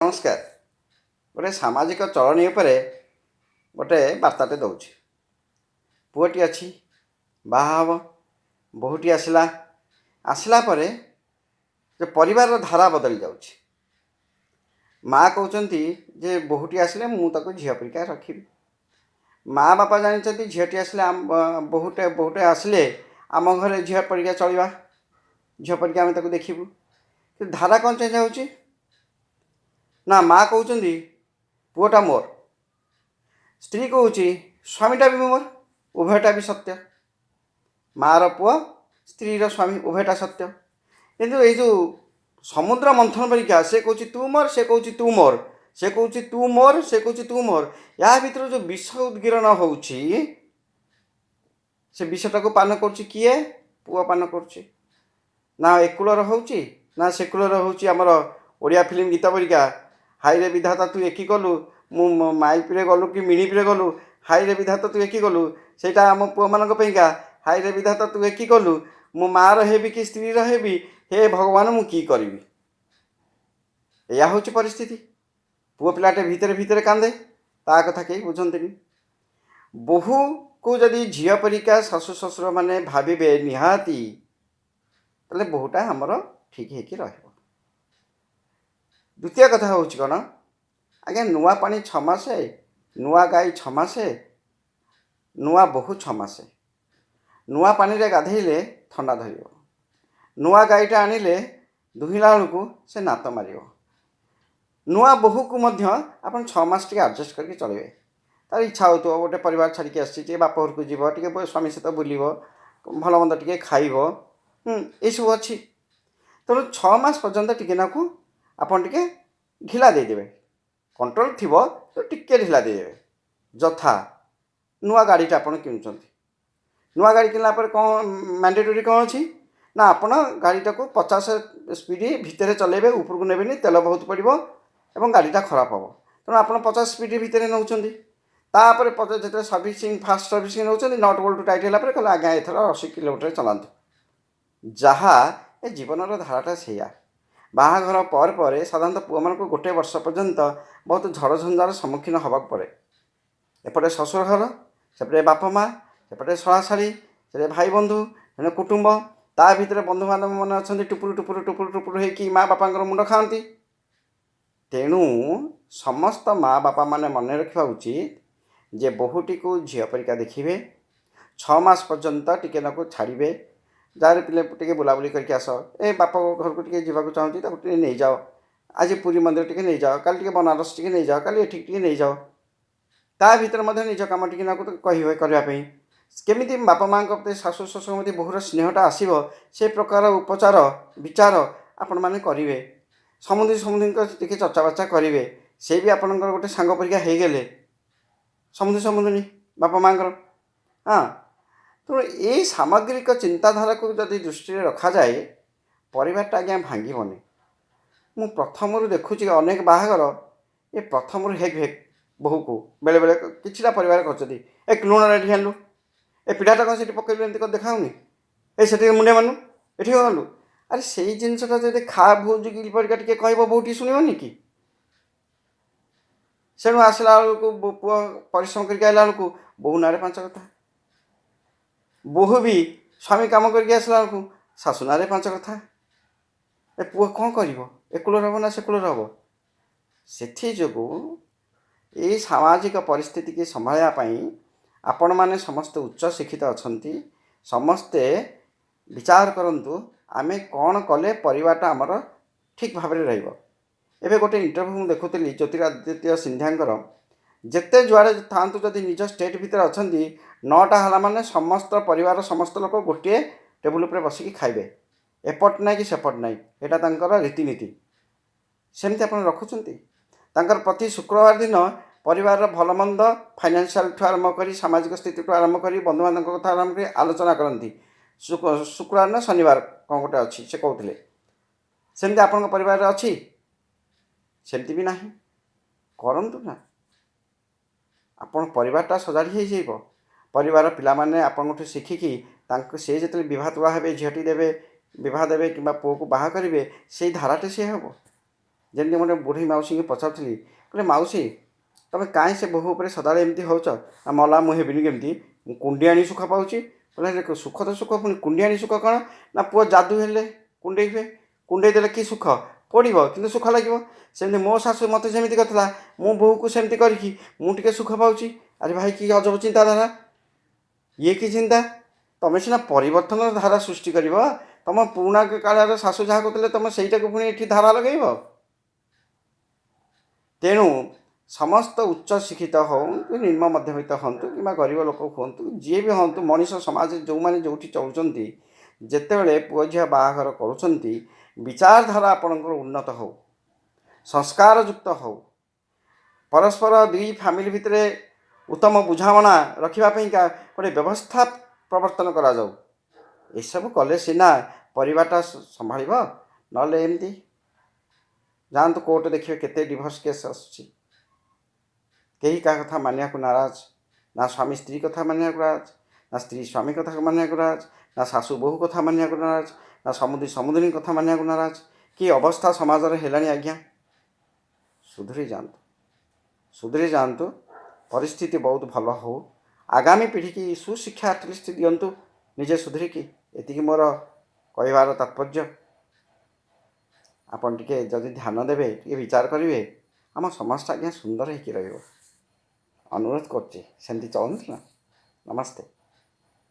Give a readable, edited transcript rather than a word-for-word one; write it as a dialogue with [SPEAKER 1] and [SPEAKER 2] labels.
[SPEAKER 1] नमस्कार। गोटे सामाजिक चलनी उपरे गोटे बार्ताटे दौची। पुओटी अच्छी बाहा बहुटी आसला आसला परे जो परिवार धारा बदली जाऊँगी। माँ कहते जे बहुटी आसले मुझे झील परिका रखी। माँ बापा जानते झीटी आसले बहुटे बहुटे आसले आम घर झील परिका चलवा झील परिका आम देखू। धारा कौन चेंज हो ना माँ कहते पुओटा मोर, स्त्री कहूँ स्वामीटा भी मोर, उभयटा भी सत्य। माँ पुओ स्त्री स्वामी उभयटा सत्य। किंतु ये जो समुद्र मंथन परिका से कहूँ तू मोर, से कहूँ तू मोर, से कहूँ तू मोर, से कहूँ तू मोर, या भीतर जो विष उद्गीरण हो विषटा को पान कर किए पुओ पान कर ना एकुलर हो ना सेकुलर होमर ओडिया फिल्म गीत परिका हाई रे विधाता तू एकी गलु मु माइपे गलु कि मिणिपे गलु हाई रे विधाता तू एकी गलु सेटा आम पुओ मानका हाई रे विधाता तू एकी गलु मु माँ हेबी कि स्त्री हेबी हे भगवान मु कि करी। या हूँ परिस्थिति। पुओ पिलाटे भितर भितर कांदे ता कथा कहीं बुझंती। बोहू को जदि झील परिका शाशु शशुर मैंने भावे निहाती तेल बोहूटा आमर ठीक है। द्वितीय कथा हूँ कौन आज्ञा नुआ पानी 6 मासे, नुआ गाई 6 मासे, नुआ बोहू 6 मासे। नुआ पानी रे गाधेले थंडा धर, नुआ गाईटा आनिले दुहिला बेलू से नात मार। नुआ बोहू को आप 6 मास टे आडजस्ट करके चलेंगे। तार इच्छा हो तो गोटे परिवार छाड़ी आसी बाप घर को जीव टे स्वामी सहित बुल भल मंद टे खाइब ये सब अच्छी। तेणु 6 मास पर्यंत टिके नाकू आपन टिके ढिला देदेवे। कंट्रोल थी तो टिके ढिला देदेवे। जथा नुआ गाड़ीटा आप किणुंट, नुआ गाड़ी किनला कौन मैंडेटरी कौन अच्छी ना आपड़ गाड़ीटा को 50 स्पीड भितर चलेबे, उपरको नेबेनी, तेल बहुत पड़ो और गाड़ीटा खराब हम। तेणु आप 50 स्पीड भितर नौ जो सर्विसिंग फास्ट सर्विसिंग नौ नट बोल्ट टाइट है कहले आज्ञा एथर 80 किलोमीटर चलातु। जहाँ ए जीवन धाराटा से बाहाघर पर साधारणतः पुओ मान गोटे वर्ष पर्यंत बहुत झड़ झंझार सम्मुखीन होगा पड़े। एपटे शशुर घर, सेपटे बाप माँ, सेपटे शला शाड़ी, से भाई बंधु जन कुटुंब, ता भीतर बंधु बांधव मैंने अच्छा टुपुर टुपुर टुपुर टुपुर हो माँ बापा मुंड खाती। तेणु समस्त माँ बापा माने मन रखा उचित जे बहुटी को झील परिका देखिए 6 मास पर्यंत टिके नाकू छाड़े। जार पिले टे बुलाबुली करके आस ए बाप घर को टे जावाक चाहूँगी नहीं जाओ, आज पुरी मंदिर टे नहीं जाओ, कल टे बनारस टे नहीं जाओ, कल एठिक टे नहीं जाओ। ता भीतर निज कम टे नाकू कह करने केमी बापा माँ शाशु शशुर मध्य बहुर स्नेहटा आसो से प्रकार उपचार विचार आपण मैंने करेंगे। समुदी समुदी टे चर्चा बार्चा करेंगे, से भी आपंकर गोटे सांग परिका हो गले समुदी समुदी बापा माँ हाँ। तेणु ये सामग्रिक चिंताधारा को जदि दृष्टि रखा जाए परिवारटा आज्ञा भांगनी। मु प्रथम देखुची अनेक बाहागर ये प्रथम हेक हेक बहु को बेले बेले किछिटा परिवार कर लुण रेडी आनलु ए पिठाटा कौन से पकड़लु एमती देखाऊनी ए मुंडे मानु ये गलु अरे से जिनसा जब खा भूल परिका टे कह बहुटी शुणनी कि से आसला बेलू पुओ परिश्रम करके आला बेलू बहु ना 5 कथा, बोहू भी स्वामी कम करके आसला बेलू शाशु ना 5 कथा। ए पुओ कौन कर एकुलर हम ना सेकुलर हम। से जो ये सामाजिक परिस्थिति की संभालवाई आपण मैंने समस्त उच्च शिक्षित अच्छा समस्ते विचार करूँ आमे कौन कले परिवारटा आमर ठीक भाव में रही। गोटे इंटरव्यू देखुली ज्योतिरादित्य सिंधिया जिते जुआड़े था जदि निज स्टेट भितर अच्छा 9टा है माने समस्त परिवार समस्त लोक गोटे टेबुल पर बसिकी खाइबे, एपट ना कि सेपट ना यहाँ रीतिनीति सेमती आप रखुंट। प्रति शुक्रवार दिन परिवार भल मंद फाइनान्शियल ठू आरंभ कर सामाजिक स्थिति ठू आरंभ कर बंधु बांधव कथा आरंभ कर आलोचना करती। शुक्रवार ना शनिवार कौन गोटे अच्छी से कहते सेमती आप परिवार अच्छी सेमती भी ना करंतु ना आपण परिवारटा सजाड़ी हो परिवार पिला माने आपन शिखिकी से जो बहुत तुला हे झीटी देवे बहुत देवे कि पुओ को बाहा करेंगे से धाराटे सी हम। ଯେମିତି ଗୋଟେ ବୁଢ଼ୀ ମାଉସୀକି ପଚାରୁଥିଲି, କହିଲେ ମାଉସୀ ତମେ କାହିଁ ସେ ବୋହୂ ଉପରେ ସଦାବେଳେ ଏମିତି ହେଉଛ? ନା ମଲା ମୁଁ ହେବିନି କେମିତି, ମୁଁ କୁଣ୍ଡି ଆଣି ସୁଖ ପାଉଛି। କହିଲେ ସୁଖ ତ ସୁଖ, ପୁଣି କୁଣ୍ଡି ଆଣି ସୁଖ କ'ଣ? ନା ପୁଅ ଯାଦୁ ହେଲେ କୁଣ୍ଡେଇ ହୁଏ, କୁଣ୍ଡେଇ ଦେଲେ କି ସୁଖ? ପଡ଼ିବ କିନ୍ତୁ ସୁଖ ଲାଗିବ। ସେମିତି ମୋ ଶାଶୁ ମୋତେ ଯେମିତି କରିଥିଲା, ମୁଁ ବୋହୂକୁ ସେମିତି କରିକି ମୁଁ ଟିକେ ସୁଖ ପାଉଛି। ଆରେ ଭାଇ କି ଅଜବ ଚିନ୍ତାଧାରା, ଇଏ କି ଚିନ୍ତା? ତମେ ସିନା ପରିବର୍ତ୍ତନର ଧାରା ସୃଷ୍ଟି କରିବ, ତମ ପୁରୁଣା କାଳର ଶାଶୁ ଯାହା କରୁଥିଲେ ତମେ ସେଇଟାକୁ ପୁଣି ଏଠି ଧାରା ଲଗାଇବ। ତେଣୁ ସମସ୍ତ ଉଚ୍ଚ ଶିକ୍ଷିତ ହଉ କି ନିମ୍ନ ମଧ୍ୟବିତ୍ତ ହୁଅନ୍ତୁ କିମ୍ବା ଗରିବ ଲୋକ ହୁଅନ୍ତୁ, ଯିଏ ବି ହୁଅନ୍ତୁ, ମଣିଷ ସମାଜରେ ଯେଉଁମାନେ ଯେଉଁଠି ଚଳୁଛନ୍ତି, ଯେତେବେଳେ ପୁଅ ଝିଅ ବାହାଘର କରୁଛନ୍ତି, ବିଚାରଧାରା ଆପଣଙ୍କର ଉନ୍ନତ ହେଉ, ସଂସ୍କାରଯୁକ୍ତ ହେଉ, ପରସ୍ପର ଦୁଇ ଫ୍ୟାମିଲି ଭିତରେ ଉତ୍ତମ ବୁଝାମଣା ରଖିବା ପାଇଁକା ଗୋଟେ ବ୍ୟବସ୍ଥା ପ୍ରବର୍ତ୍ତନ କରାଯାଉ। ଏସବୁ କଲେ ସିନା ପରିବାରଟା ସମ୍ଭାଳିବ। ନହେଲେ ଏମିତି ଯାଆନ୍ତୁ କୋର୍ଟ ଦେଖିବେ କେତେ ଡିଭୋର୍ସ କେସ୍ ଆସୁଛି। କେହି କାହା କଥା ମାନିବାକୁ ନାରାଜ, ନା ସ୍ୱାମୀ ସ୍ତ୍ରୀ କଥା ମାନିବାକୁ ନାରାଜ, ନା ସ୍ତ୍ରୀ ସ୍ୱାମୀ କଥା ମାନିବାକୁ ନାରାଜ, ନା ଶାଶୁ ବୋହୂ କଥା ମାନିବାକୁ ନାରାଜ, ନା ସମୁଦି ସମୁଦିନୀ କଥା ମାନିବାକୁ ନାରାଜ। କି ଅବସ୍ଥା ସମାଜରେ ହେଲାଣି ଆଜ୍ଞା! ସୁଧୁରି ଯାଆନ୍ତୁ, ସୁଧୁରି ଯାଆନ୍ତୁ। ପରିସ୍ଥିତି ବହୁତ ଭଲ ହେଉ, ଆଗାମୀ ପିଢ଼ିକି ସୁଶିକ୍ଷା ଆଟଲିଷ୍ଟ ଦିଅନ୍ତୁ ନିଜେ ସୁଧୁରିକି। ଏତିକି ମୋର କହିବାର ତାତ୍ପର୍ଯ୍ୟ। ଆପଣ ଟିକେ ଯଦି ଧ୍ୟାନ ଦେବେ, ଟିକେ ବିଚାର କରିବେ, ଆମ ସମାଜଟା ଆଜ୍ଞା ସୁନ୍ଦର ହେଇକି ରହିବ। ଅନୁରୋଧ କରୁଛି, ସେମିତି ଚଳନ୍ତୁ ନା। ନମସ୍ତେ।